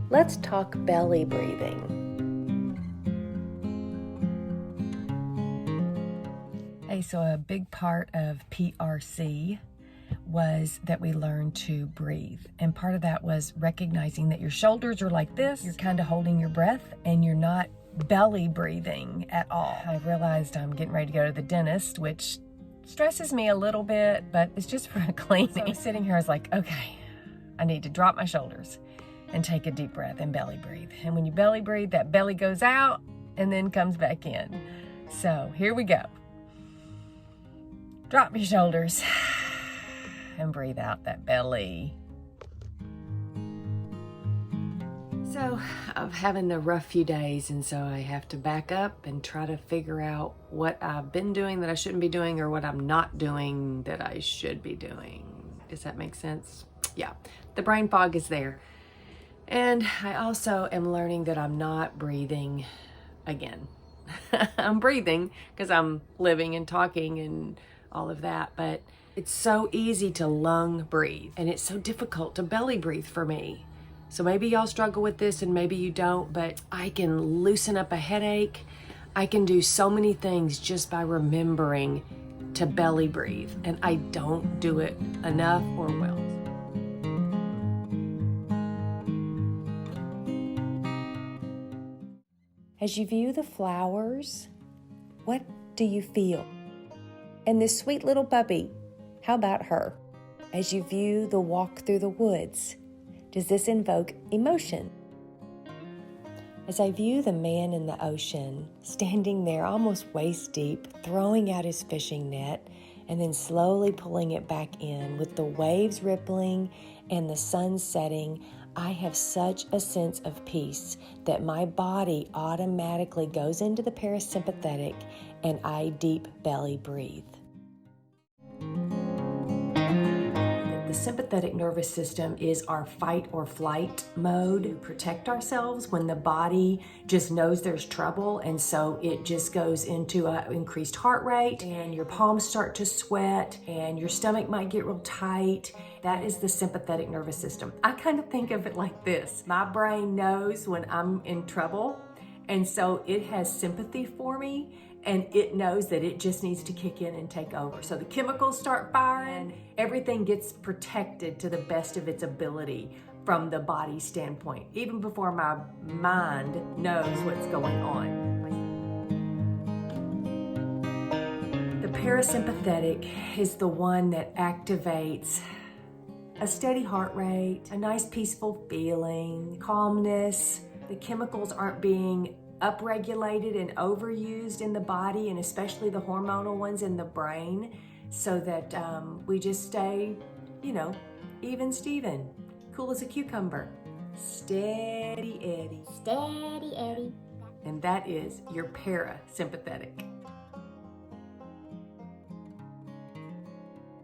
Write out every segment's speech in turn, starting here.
let's talk belly breathing. Hey, so a big part of PRC was that we learned to breathe. And part of that was recognizing that your shoulders are like this, you're kind of holding your breath, and you're not belly breathing at all. I realized I'm getting ready to go to the dentist, which stresses me a little bit, but it's just for a cleaning. So I'm sitting here, I was like, okay, I need to drop my shoulders and take a deep breath and belly breathe. And when you belly breathe, that belly goes out and then comes back in. So here we go. Drop your shoulders and breathe out that belly. So I'm having a rough few days, and so I have to back up and try to figure out what I've been doing that I shouldn't be doing, or what I'm not doing that I should be doing. Does that make sense? Yeah, the brain fog is there. And I also am learning that I'm not breathing again. I'm breathing because I'm living and talking and all of that, but it's so easy to lung breathe, and it's so difficult to belly breathe for me. So maybe y'all struggle with this and maybe you don't, but I can loosen up a headache. I can do so many things just by remembering to belly breathe, and I don't do it enough or well. As you view the flowers, what do you feel? And this sweet little puppy, how about her? As you view the walk through the woods, does this invoke emotion? As I view the man in the ocean, standing there almost waist deep, throwing out his fishing net, and then slowly pulling it back in with the waves rippling and the sun setting, I have such a sense of peace that my body automatically goes into the parasympathetic and I deep belly breathe. The sympathetic nervous system is our fight or flight mode to protect ourselves when the body just knows there's trouble, and so it just goes into an increased heart rate and your palms start to sweat and your stomach might get real tight. That is the sympathetic nervous system. I kind of think of it like this. My brain knows when I'm in trouble, and so it has sympathy for me, and it knows that it just needs to kick in and take over. So the chemicals start firing, everything gets protected to the best of its ability from the body standpoint, even before my mind knows what's going on. The parasympathetic is the one that activates a steady heart rate, a nice peaceful feeling, calmness. The chemicals aren't being upregulated and overused in the body, and especially the hormonal ones in the brain, so that we just stay, even Steven, cool as a cucumber, steady Eddie. Steady Eddie. And that is your parasympathetic.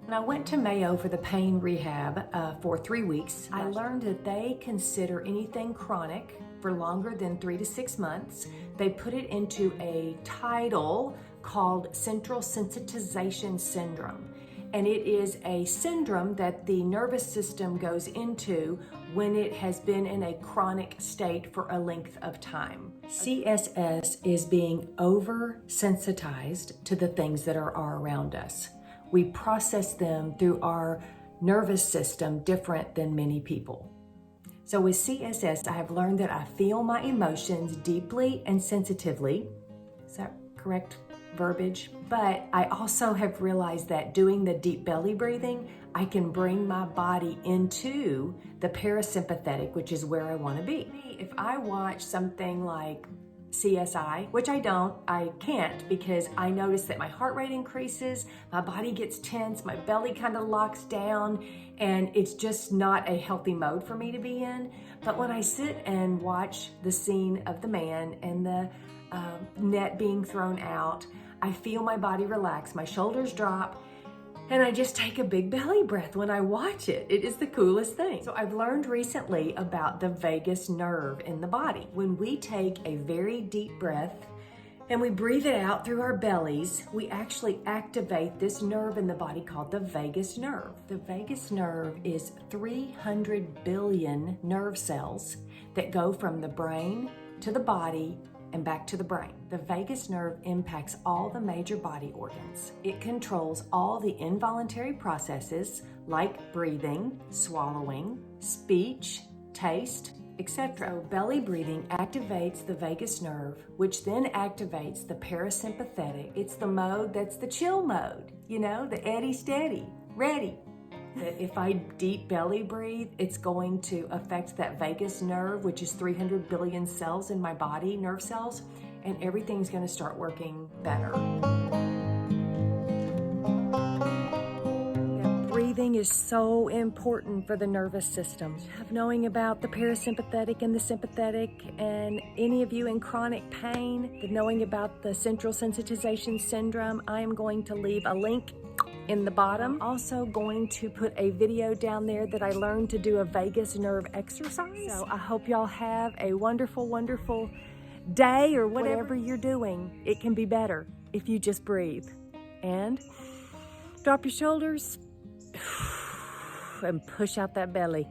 When I went to Mayo for the pain rehab for 3 weeks, I learned that they consider anything chronic for longer than 3 to 6 months. They put it into a title called Central Sensitization Syndrome. And it is a syndrome that the nervous system goes into when it has been in a chronic state for a length of time. CSS is being oversensitized to the things that are around us. We process them through our nervous system different than many people. So with CSS, I have learned that I feel my emotions deeply and sensitively. Is that correct verbiage? But I also have realized that doing the deep belly breathing, I can bring my body into the parasympathetic, which is where I want to be. If I watch something like CSI, which I can't, because I notice that my heart rate increases, my body gets tense, my belly kind of locks down, and it's just not a healthy mode for me to be in. But when I sit and watch the scene of the man and the net being thrown out, I feel my body relax, my shoulders drop, and I just take a big belly breath when I watch it. It is the coolest thing. So I've learned recently about the vagus nerve in the body. When we take a very deep breath and we breathe it out through our bellies, we actually activate this nerve in the body called the vagus nerve. The vagus nerve is 300 billion nerve cells that go from the brain to the body and back to the brain. The vagus nerve impacts all the major body organs. It controls all the involuntary processes like breathing, swallowing, speech, taste, etc. So belly breathing activates the vagus nerve, which then activates the parasympathetic. It's the mode that's the chill mode, you know, the Eddie steady, ready. That if I deep belly breathe, it's going to affect that vagus nerve, which is 300 billion cells in my body, nerve cells, and everything's going to start working better. Breathing is so important for the nervous system. Knowing about the parasympathetic and the sympathetic, and any of you in chronic pain, knowing about the central sensitization syndrome, I am going to leave a link in the bottom. Also going to put a video down there that I learned to do a vagus nerve exercise. So I hope y'all have a wonderful, wonderful day, or whatever you're doing. It can be better if you just breathe. And drop your shoulders and push out that belly.